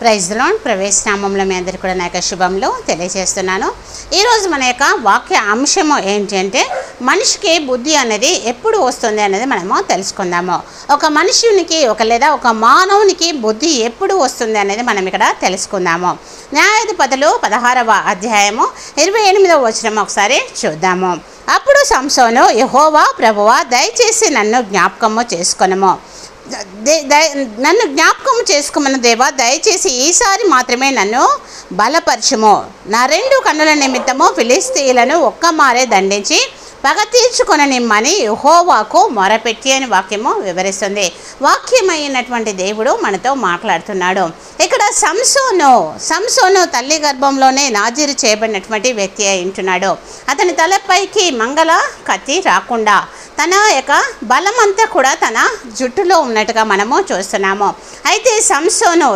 Praise the lord. ప్రవేశనామంలో మీ అందరికీ కూడా నా యొక్క శుభములు తెలియజేస్తున్నాను. ఈరోజు మన యొక్క వాక్య అంశము ఏంటంటే మనిషికి బుద్ధి అనేది ఎప్పుడు వస్తుంది అనేది మనము తెలుసుకుందాము. ఒక మనుషునికి లేదా ఒక మానవునికి బుద్ధి ఎప్పుడు వస్తుంది అనేది మనం ఇక్కడ తెలుసుకుందాము. న్యాయాధిపతులు 16వ అధ్యాయము 28వ వచనం ఒకసారి చూద్దాము. అప్పుడు సంసోను, యెహోవా ప్రభువా, దయచేసి నన్ను జ్ఞాపకము చేసుకొనుము. నన్ను జ్ఞాపకం చేసుకోమన్న దేవా, దయచేసి ఈసారి మాత్రమే నన్ను బలపరచుము. నా 2 కన్నుల నిమిత్తము ఫిలిష్తీయులను ఒక్కమారే దండించి పగ తీర్చుకొననిమ్మని యెహోవాకు మొరపెట్టి అని వాక్యము వివరిస్తుంది. వాక్యమైనటువంటి దేవుడు మనతో మాట్లాడుతున్నాడు. ఇక్కడ సంసోను తల్లి గర్భంలోనే నాజీరు చేయబడినటువంటి వ్యక్తి అయి ఉంటున్నాడు. అతని తలపైకి మంగళ కత్తి రాకుండా తన యొక్క బలమంతా కూడా తన జుట్టులో ఉన్నట్టుగా మనము చూస్తున్నాము. అయితే సంసోను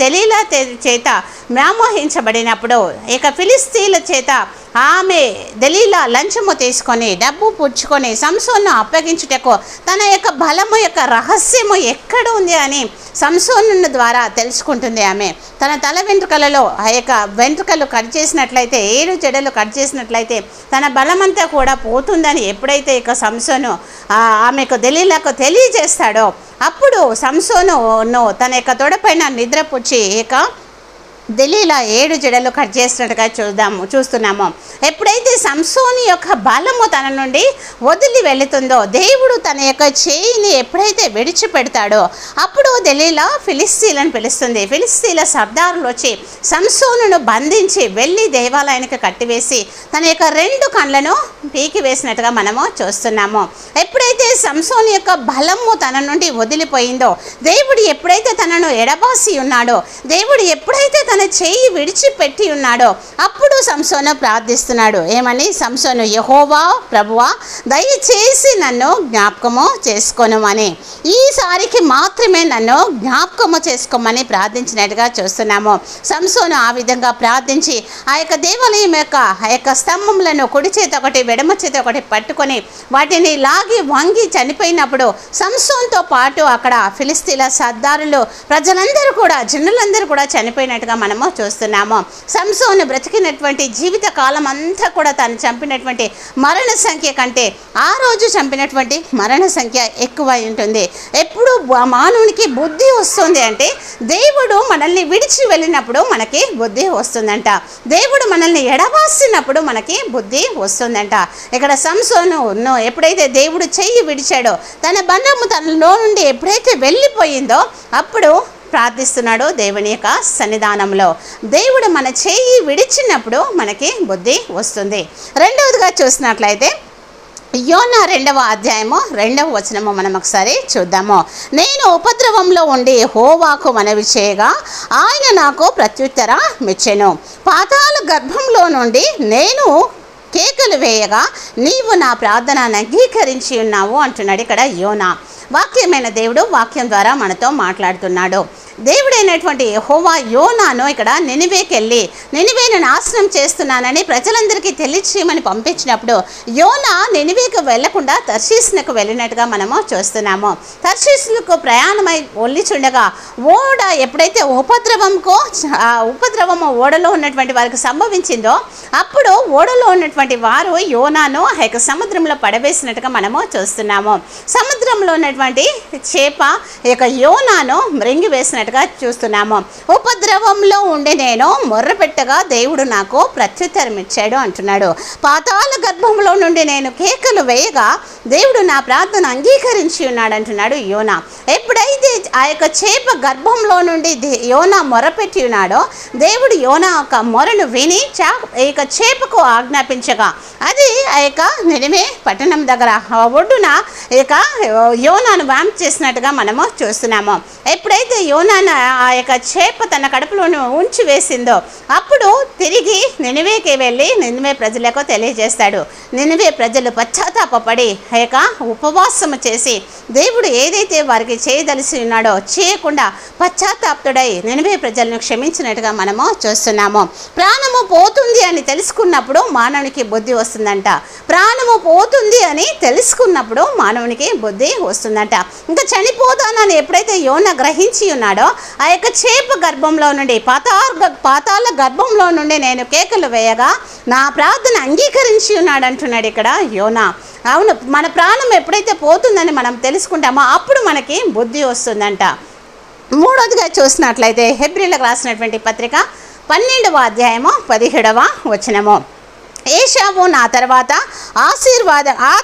దెలీలా చేత వ్యామోహించబడినప్పుడు ఇక ఫిలిష్తీయుల చేత ఆమె దెలీలా లంచము తీసుకొని డబ్బు పుచ్చుకొని సంసోను అప్పగించుటకు తన యొక్క బలము యొక్క రహస్యము ఎక్కడ ఉంది అని సంసోను ద్వారా తెలుసుకుంటుంది. ఆమె తన తల వెంట్రుకలలో ఆ యొక్క వెంట్రుకలు కట్ చేసినట్లయితే 7 జడలు కట్ చేసినట్లయితే తన బలమంతా కూడా పోతుందని ఎప్పుడైతే ఇక సంసోను ఆమెకు దెలీలాకు తెలియజేస్తాడో అప్పుడు సంసోను తన యొక్క తొడపైన నిద్రపుచ్చి ఇక దెలీలా 7 జడలు కట్ చేసినట్టుగా చూస్తున్నాము. ఎప్పుడైతే సంసోని యొక్క బలము తన నుండి వదిలి వెళుతుందో, దేవుడు తన యొక్క చేయిని ఎప్పుడైతే విడిచిపెడతాడో అప్పుడు దెలీలా ఫిలిష్తీయులను పిలుస్తుంది. ఫిలిష్తీయుల సర్దారులు వచ్చి సంసోనును బంధించి వెళ్ళి దేవాలయానికి కట్టివేసి తన యొక్క 2 కళ్ళను పీకి వేసినట్టుగా మనము చూస్తున్నాము. ఎప్పుడైతే సంసోని యొక్క బలము తన నుండి వదిలిపోయిందో, దేవుడు ఎప్పుడైతే తనను ఎడబాసి ఉన్నాడో, దేవుడు ఎప్పుడైతే తన చేయి విడిచిపెట్టి ఉన్నాడో అప్పుడు సంసోను ప్రార్థిస్తున్నాడు. ఏమని? సంసోను, యెహోవా ప్రభువా, దయచేసి నన్ను జ్ఞాపకము చేసుకోమని, ఈసారికి మాత్రమే నన్ను జ్ఞాపకము చేసుకోమని ప్రార్థించినట్టుగా చూస్తున్నాము. సంసోను ఆ విధంగా ప్రార్థించి ఆ యొక్క దేవాలయం ఆ యొక్క స్తంభములను కుడి చేత ఒకటి ఎడమ చేత ఒకటి పట్టుకొని వాటిని లాగి వంగి చనిపోయినప్పుడు సంసోన్తో పాటు అక్కడ ఫిలిష్తీయుల సర్దారులు ప్రజలందరూ కూడా జనులందరూ కూడా చనిపోయినట్టుగా మనము చూస్తున్నాము. సంసోను బ్రతికినటువంటి జీవిత కాలం అంతా కూడా తను చంపినటువంటి మరణ సంఖ్య కంటే ఆ రోజు చంపినటువంటి మరణ సంఖ్య ఎక్కువ ఉంటుంది. ఎప్పుడు మానవునికి బుద్ధి వస్తుంది అంటే దేవుడు మనల్ని విడిచి వెళ్ళినప్పుడు మనకి బుద్ధి వస్తుందంట. దేవుడు మనల్ని ఎడబాసినప్పుడు మనకి బుద్ధి వస్తుందంట. ఇక్కడ సంసోను ఎప్పుడైతే దేవుడు చెయ్యి విడిచాడో, తన బంధము తనలో నుండి ఎప్పుడైతే వెళ్ళిపోయిందో అప్పుడు ప్రార్థిస్తున్నాడు దేవుని యొక్క సన్నిధానంలో. దేవుడు మన చేయి విడిచినప్పుడు మనకి బుద్ధి వస్తుంది. రెండవదిగా చూసినట్లయితే యోనా 2వ అధ్యాయము 2వ వచనము మనం ఒకసారి చూద్దాము. నేను ఉపద్రవంలో ఉండి యెహోవాకు మనవి చేయగా ఆయన నాకు ప్రత్యుత్తరమిచ్చెను. పాతాళ గర్భంలో నుండి నేను కేకలు వేయగా నీవు నా ప్రార్థనను అంగీకరించి ఉన్నావు అంటున్నాడు ఇక్కడ యోనా. వాక్యమైన దేవుడు వాక్యం ద్వారా మనతో మాట్లాడుతున్నాడు. దేవుడైనటువంటి యెహోవా యోనాను ఇక్కడ నినివేకి వెళ్ళి నినివేను నాశనం చేస్తున్నానని ప్రజలందరికీ తెలియచేయమని పంపించినప్పుడు యోనా నినివేకు వెళ్లకుండా తర్షీసునకు వెళ్ళినట్టుగా మనము చూస్తున్నాము. తర్షీసులకు ప్రయాణమై ఒల్లిచుండగా ఓడ ఎప్పుడైతే ఉపద్రవము ఓడలో ఉన్నటువంటి వారికి సంభవించిందో అప్పుడు ఓడలో ఉన్నటువంటి వారు యోనాను ఆ యొక్క సముద్రంలో పడవేసినట్టుగా మనము చూస్తున్నాము. సముద్రంలో ఉన్నటువంటి చేప ఈ యొక్క యోనాను మృంగి వేసినట్టుగా చూస్తున్నాము. ఉపద్రవంలో ఉండి నేను మొర్రపెట్టగా దేవుడు నాకు ప్రత్యుత్తరం ఇచ్చాడు అంటున్నాడు. పాతాళ గర్భంలో నుండి నేను కేకలు వేయగా దేవుడు నా ప్రార్థన అంగీకరించి ఉన్నాడు అంటున్నాడు యోనా. ఎప్పుడైతే ఆ యొక్క చేప గర్భంలో నుండి యోనా మొరపెట్టి ఉన్నాడో దేవుడు యోనా యొక్క మొరను విని ఈ యొక్క చేపకు ఆజ్ఞాపించగా అది ఆ యొక్క నినివే పట్టణం దగ్గర ఒడ్డున ఈ యొక్క యోనాను వ్యాంప్ చేసినట్టుగా మనము చూస్తున్నాము. ఎప్పుడైతే యోనా ఆ యొక్క చేప తన కడుపులోను ఉంచి వేసిందో అప్పుడు తిరిగి నినివేకి వెళ్ళి నినివే ప్రజలకు తెలియజేస్తాడు. నినివే ప్రజలు పశ్చాత్తాపపడి ఆ యొక్క ఉపవాసము చేసి దేవుడు ఏదైతే వారికి చేయదలిసి ఉన్నాడో చేయకుండా పశ్చాత్తాప్తుడై నినివే ప్రజలను క్షమించినట్టుగా మనము చూస్తున్నాము. ప్రాణము పోతుంది అని తెలుసుకున్నప్పుడు మానవునికి బుద్ధి వస్తుందంట. ప్రాణము పోతుంది అని తెలుసుకున్నప్పుడు మానవునికి బుద్ధి వస్తుందంట. వస్తుందంట. ఇంకా చనిపోతానని ఎప్పుడైతే యోనా గ్రహించి ఉన్నాడో ఆ యొక్క చేప గర్భంలో నుండి పాతాళ గర్భంలో నుండి నేను కేకలు వేయగా నా ప్రార్థన అంగీకరించి ఉన్నాడు అంటున్నాడు ఇక్కడ యోనా. అవును, మన ప్రాణం ఎప్పుడైతే పోతుందని మనం తెలుసుకుంటామో అప్పుడు మనకి బుద్ధి వస్తుందంట. మూడోదిగా చూసినట్లయితే హెబ్రీలకు రాసినటువంటి పత్రిక 12వ అధ్యాయము 17వ వచనము. ఏశావు ఆ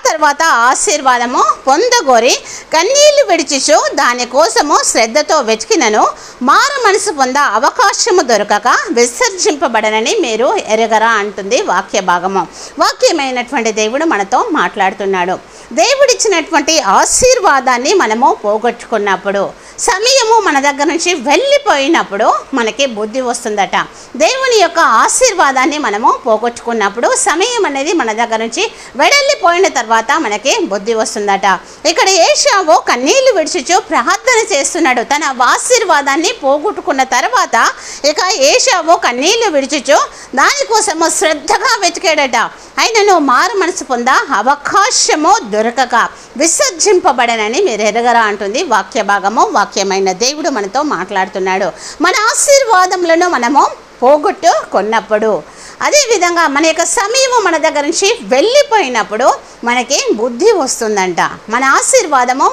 తర్వాత ఆశీర్వాదము పొందగోరి కన్నీళ్లు విడిచిచు దానికోసము శ్రద్ధతో వెతికినను మారు మనసు పొంద అవకాశము దొరకక విసర్జింపబడనని మీరు ఎరగరా అంటుంది వాక్య భాగము. వాక్యమైనటువంటి దేవుడు మనతో మాట్లాడుతున్నాడు. దేవుడిచ్చినటువంటి ఆశీర్వాదాన్ని మనము పోగొట్టుకున్నప్పుడు, సమయము మన దగ్గర నుంచి వెళ్ళిపోయినప్పుడు మనకి బుద్ధి వస్తుందట. దేవుని యొక్క ఆశీర్వాదాన్ని మనము పోగొట్టుకున్నప్పుడు, సమయం అనేది మన దగ్గర నుంచి వెడలిపోయిన తర్వాత మనకి బుద్ధి వస్తుందట. ఇక్కడ ఏశావు కన్నీళ్లు విడిచిచు ప్రార్థన చేస్తున్నాడు. తన ఆశీర్వాదాన్ని పోగొట్టుకున్న తర్వాత ఇక ఏశావు కన్నీళ్లు విడిచిచు దానికోసము శ్రద్ధగా వెతికాడట. ఆయనను మారు మనసు పొంద అవకాశము దొరకక విసర్జింపబడనని మీరు ఎరగరా అంటుంది వాక్య భాగము. వాక్యమైన దేవుడు మనతో మాట్లాడుతున్నాడు. మన ఆశీర్వాదములను మనము పోగొట్టుకున్నప్పుడు, అదేవిధంగా మన యొక్క సమయము మన దగ్గర నుంచి వెళ్ళిపోయినప్పుడు మనకి బుద్ధి వస్తుందంట. మన ఆశీర్వాదము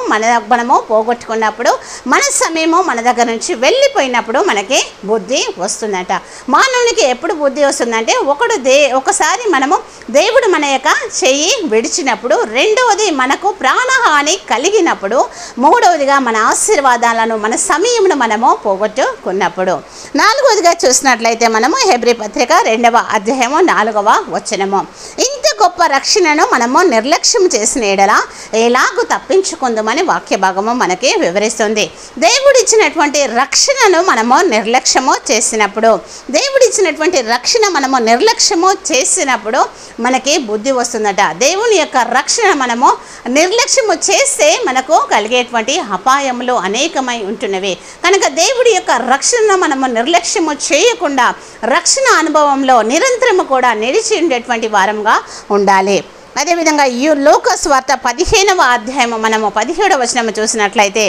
మనము పోగొట్టుకున్నప్పుడు, మన సమయము మన దగ్గర నుంచి వెళ్ళిపోయినప్పుడు మనకి బుద్ధి వస్తుందంట. మానవునికి ఎప్పుడు బుద్ధి వస్తుందంటే ఒకసారి మనము దేవుడు మన యొక్క చెయ్యి విడిచినప్పుడు, రెండవది మనకు ప్రాణహాని కలిగినప్పుడు, మూడవదిగా మన ఆశీర్వాదాలను మన సమయమును మనము పోగొట్టుకున్నప్పుడు. నాలుగవదిగా చూసినట్లయితే మనము హెబ్రీ పత్రిక 2వ అధ్యాయము 4వ వచనము. ఇంత గొప్ప రక్షణను మనము నిర్లక్ష్యం చేసిన ఎడల ఎలాగూ తప్పించుకుందామని వాక్య భాగము మనకి వివరిస్తుంది. దేవుడిచ్చినటువంటి రక్షణను మనము నిర్లక్ష్యము చేసినప్పుడు, దేవుడిచ్చినటువంటి రక్షణ మనము నిర్లక్ష్యము చేసినప్పుడు మనకి బుద్ధి వస్తుందట. దేవుని యొక్క రక్షణ మనము నిర్లక్ష్యము చేస్తే మనకు కలిగేటువంటి అపాయములు అనేకమై ఉంటున్నవి. కనుక దేవుడి యొక్క రక్షణను మనము నిర్లక్ష్యము చేయకుండా రక్షణ అనుభవంలో నిరంతరము కూడా నిలిచి ఉండేటువంటి వారంగా ఉండాలి. అదేవిధంగా ఈ లూకాసు వార్త 15వ అధ్యాయము మనము 17వ వచనము చూసినట్లయితే,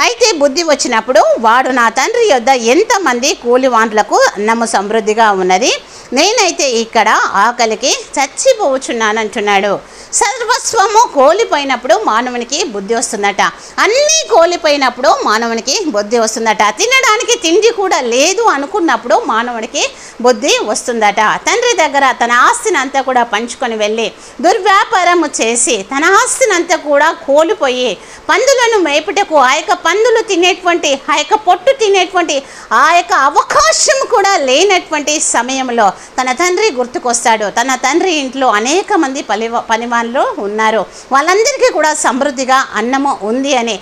అయితే బుద్ధి వచ్చినప్పుడు వాడు నా తండ్రి యొద్ద ఎంతమంది కూలివాండ్లకు అన్నము సమృద్ధిగా ఉన్నది, నేనైతే ఇక్కడ ఆకలికి చచ్చిపోవచ్చున్నాను అంటున్నాడు. సర్వస్వము కోల్పోయినప్పుడు మానవునికి బుద్ధి వస్తుందట. అన్నీ కోల్పోయినప్పుడు మానవునికి బుద్ధి వస్తుందట. తినడానికి తిండి కూడా లేదు అనుకున్నప్పుడు మానవునికి బుద్ధి వస్తుందట. తండ్రి దగ్గర తన ఆస్తిని అంతా కూడా పంచుకొని వెళ్ళి దుర్వ్యాపారము చేసి తన ఆస్తిని అంతా కూడా కోల్పోయి పందులను మేపుటకు ఆ యొక్క పందులు తినేటువంటి, ఆ యొక్క పొట్టు తినేటువంటి ఆ యొక్క అవకాశం కూడా లేనటువంటి సమయంలో తన తండ్రి గుర్తుకొస్తాడు. తన తండ్రి ఇంట్లో అనేక మంది పనివాళ్ళు ఉన్నారు, వాళ్ళందరికీ కూడా సమృద్ధిగా అన్నము ఉంది అని,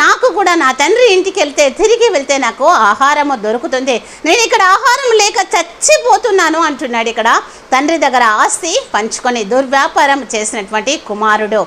నాకు కూడా నా తండ్రి ఇంటికి తిరిగి వెళ్తే నాకు ఆహారము దొరుకుతుంది, నేను ఇక్కడ ఆహారం లేక చచ్చిపోతున్నాను అంటున్నాడు. ఇక్కడ తండ్రి దగ్గర ఆస్తి పంచుకొని దుర్వ్యాపారం చేసినటువంటి కుమారుడు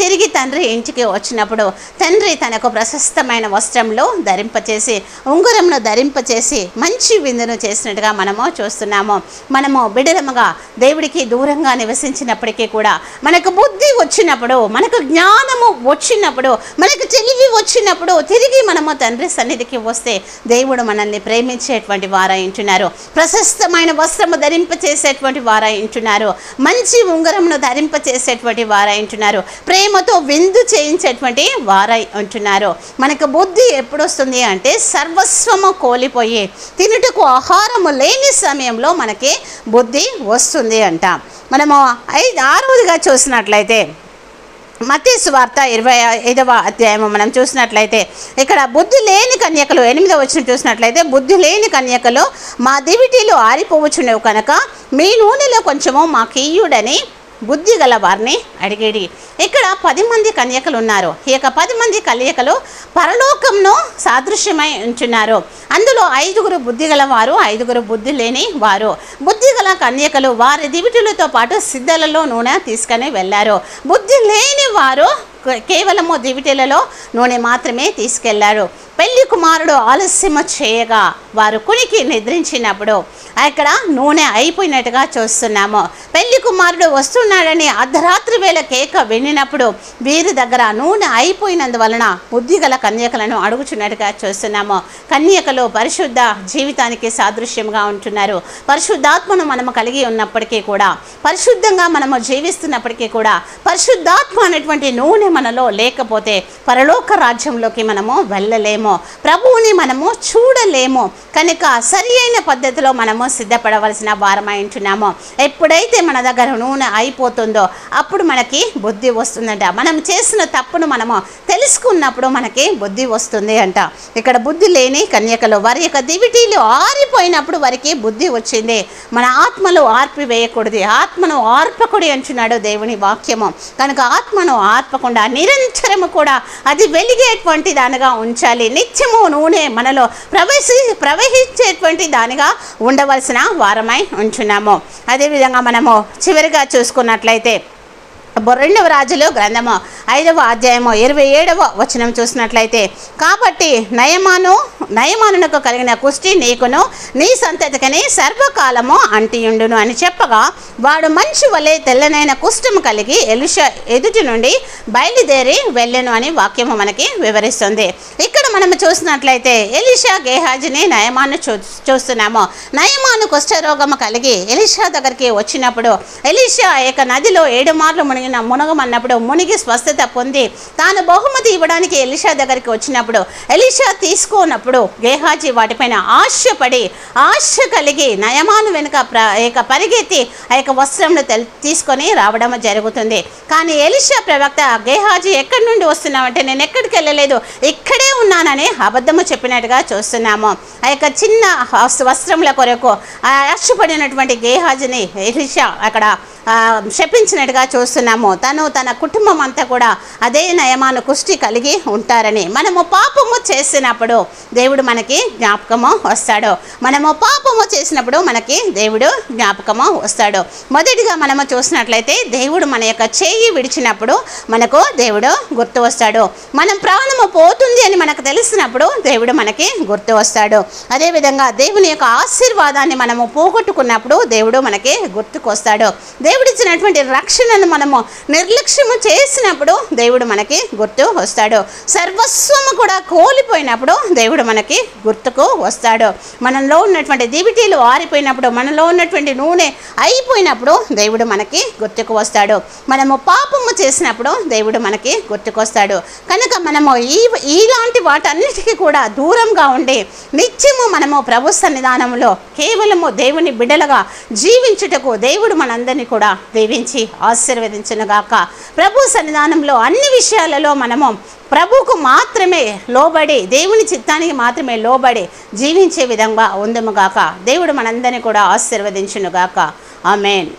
తిరిగి తండ్రి ఇంటికి వచ్చినప్పుడు తండ్రి తనకు ప్రశస్తమైన వస్త్రంలో ధరింపచేసి, ఉంగరంను ధరింపచేసి మంచి విందును చేసినట్టుగా మనము చూస్తున్నాము. మనము బిడలముగా దేవుడికి దూరంగా నివసించినప్పటికీ కూడా మనకు బుద్ధి వచ్చినప్పుడు, మనకు జ్ఞానము వచ్చినప్పుడు, మనకు తెలివి వచ్చినప్పుడు తిరిగి మనము తండ్రి సన్నిధికి వస్తే దేవుడు మనల్ని ప్రేమించేటువంటి వారై ఉంటున్నారు. ప్రశస్తమైన వస్త్రము ధరింపచేసేటువంటి వారై ఉంటున్నారు. మంచి ఉంగరమును ధరింపచేసేటువంటి వారై ఉంటున్నారు. ప్రేమతో విందు చేయించేటువంటి వారై ఉంటున్నారు. మనకు బుద్ధి ఎప్పుడు వస్తుంది అంటే సర్వస్వము కోల్పోయి తినుటకు ఆహారము లేని సమయంలో మనకి బుద్ధి వస్తుంది అంట. మనము 6వదిగా చూసినట్లయితే మత్తయి సువార్త 25వ అధ్యాయము మనం చూసినట్లయితే ఇక్కడ బుద్ధి లేని కన్యకలు 8వ వచనం చూసినట్లయితే, బుద్ధి లేని కన్యకలు మా దివిటీలు ఆరిపోవచ్చునేవు కనుక మీ నూనెలో కొంచెము మాకియ్యుడని బుద్ధి గల వారిని అడిగేది. ఇక్కడ 10 మంది కన్యకలు ఉన్నారు. ఈ యొక్క 10 మంది కన్యకలు పరలోకంను సాదృశ్యమై ఉంచున్నారు. అందులో 5గురు బుద్ధి గల వారు, 5గురు బుద్ధి లేని వారు. బుద్ధి గల కన్యకలు వారి దివిటీలతో పాటు సిద్ధలలో నూనె తీసుకొని వెళ్ళారు. బుద్ధి లేని వారు కేవలము దివిటీలలో నూనె మాత్రమే తీసుకెళ్లారు. పెళ్లి కుమారుడు ఆలస్యము చేయగా వారు కునికి నిద్రించినప్పుడు ఇక్కడ నూనె అయిపోయినట్టుగా చూస్తున్నాము. పెళ్లి కుమారుడు వస్తున్నాడని అర్ధరాత్రి వేళ కేక వినినప్పుడు వీరి దగ్గర నూనె అయిపోయినందువలన బుద్ధిగల కన్యకలను అడుగుచున్నట్టుగా చూస్తున్నాము. కన్యకలు పరిశుద్ధ జీవితానికి సాదృశ్యంగా ఉంటున్నారు. పరిశుద్ధాత్మను మనము కలిగి ఉన్నప్పటికీ కూడా, పరిశుద్ధంగా మనము జీవిస్తున్నప్పటికీ కూడా, పరిశుద్ధాత్మ అనేటువంటి నూనె మనలో లేకపోతే పరలోక రాజ్యంలోకి మనము వెళ్ళలేము, ప్రభువుని మనము చూడలేము. కనుక సరి అయిన పద్ధతిలో మనము సిద్ధపడవలసిన వారమై ఉంటున్నాము. ఎప్పుడైతే మన దగ్గర నూనె అయిపోతుందో అప్పుడు మనకి బుద్ధి వస్తుందంట. మనం చేసిన తప్పును మనము తెలుసుకున్నప్పుడు మనకి బుద్ధి వస్తుంది అంట. ఇక్కడ బుద్ధి లేని కన్యకలు వారి యొక్క దివిటీలు ఆరిపోయినప్పుడు వారికి బుద్ధి వచ్చింది. మన ఆత్మలు ఆర్పివేయకూడదు, ఆత్మను ఆర్పకుడి అంటున్నాడు దేవుని వాక్యము. కనుక ఆత్మను ఆర్పకుండా నిరంతరము కూడా అది వెలిగేటువంటి దానిగా ఉంచాలి. నిత్యము నూనె మనలో ప్రవహించేటువంటి దానిగా ఉండవలసిన వారమై ఉంచున్నాము. అదేవిధంగా మనము చివరిగా చూసుకున్నట్లయితే 2వ రాజులు గ్రంథము 5వ అధ్యాయము 27వ వచనం చూసినట్లయితే, కాబట్టి నయమానునకు కలిగిన కుష్టి నీకును నీ సంతతికని సర్వకాలము అంటియుండును అని చెప్పగా, వాడు మంచు వలె తెల్లనైన కుష్ఠము కలిగి ఎలీషా ఎదుటి నుండి బయలుదేరి వెళ్ళెను అని వాక్యము మనకి వివరిస్తుంది. ఇక్కడ మనము చూసినట్లయితే ఎలీషా గేహాజీని నయమాను చూస్తున్నాము. నయమాను కుష్ఠరోగము కలిగి ఎలీషా దగ్గరికి వచ్చినప్పుడు ఎలీషా యొక్క నదిలో 7 మార్లు మునగమన్నప్పుడు మునిగి స్వస్థత పొంది తాను బహుమతి ఇవ్వడానికి ఎలీషా దగ్గరికి వచ్చినప్పుడు ఎలీషా తీసుకున్నప్పుడు గేహాజీ వాటిపైన ఆశ కలిగి నయమాను వెనుక పరిగెత్తి ఆ యొక్క వస్త్రంను తీసుకొని రావడం జరుగుతుంది. కానీ ఎలీషా ప్రవక్త గేహాజీ ఎక్కడి నుండి వస్తున్నామంటే నేను ఎక్కడికి వెళ్ళలేదు, ఇక్కడే ఉన్నానని అబద్ధము చెప్పినట్టుగా చూస్తున్నాము. ఆ యొక్క చిన్న వస్త్రముల కొరకు ఆశపడినటువంటి గేహాజీని ఎలీషా అక్కడ శపించినట్టుగా చూస్తున్నాము. తన కుటుంబం అంతా కూడా అదే నయమాను కుష్టి కలిగి ఉంటారని. మనము పాపము చేసినప్పుడు దేవుడు మనకి జ్ఞాపకము వస్తాడు. మనము పాపము చేసినప్పుడు మనకి దేవుడు జ్ఞాపకము వస్తాడు. మొదటిగా మనము చూసినట్లయితే దేవుడు మన యొక్క చేయి విడిచినప్పుడు మనకు దేవుడు గుర్తు వస్తాడు. మనం ప్రాణము పోతుంది అని మనకు తెలిసినప్పుడు దేవుడు మనకి గుర్తు వస్తాడు. అదేవిధంగా దేవుని యొక్క ఆశీర్వాదాన్ని మనము పోగొట్టుకున్నప్పుడు దేవుడు మనకి గుర్తుకు వస్తాడు. దేవుడిచ్చినటువంటి రక్షణను మనము నిర్లక్ష్యము చేసినప్పుడు దేవుడు మనకి గుర్తు వస్తాడు. సర్వస్వము కూడా కోల్పోయినప్పుడు దేవుడు మనకి గుర్తుకు వస్తాడు. మనలో ఉన్నటువంటి దివిటీలు ఆరిపోయినప్పుడు, మనలో ఉన్నటువంటి నూనె అయిపోయినప్పుడు దేవుడు మనకి గుర్తుకు వస్తాడు. మనము పాపము చేసినప్పుడు దేవుడు మనకి గుర్తుకు వస్తాడు. కనుక మనము ఇలాంటి వాటన్నిటికీ కూడా దూరంగా ఉండి నిత్యము మనము ప్రభు సన్నిధానంలో కేవలము దేవుని బిడ్డలుగా జీవించుటకు దేవుడు మనందరినీ కూడా దీవించి ఆశీర్వదించునుగాక. ప్రభు సన్నిధానంలో అన్ని విషయాలలో మనము ప్రభువుకు మాత్రమే లోబడి, దేవుని చిత్తానికి మాత్రమే లోబడి జీవించే విధంగా ఉందముగాక. దేవుడు మనందరినీ కూడా ఆశీర్వదించునుగాక. ఆమేన్.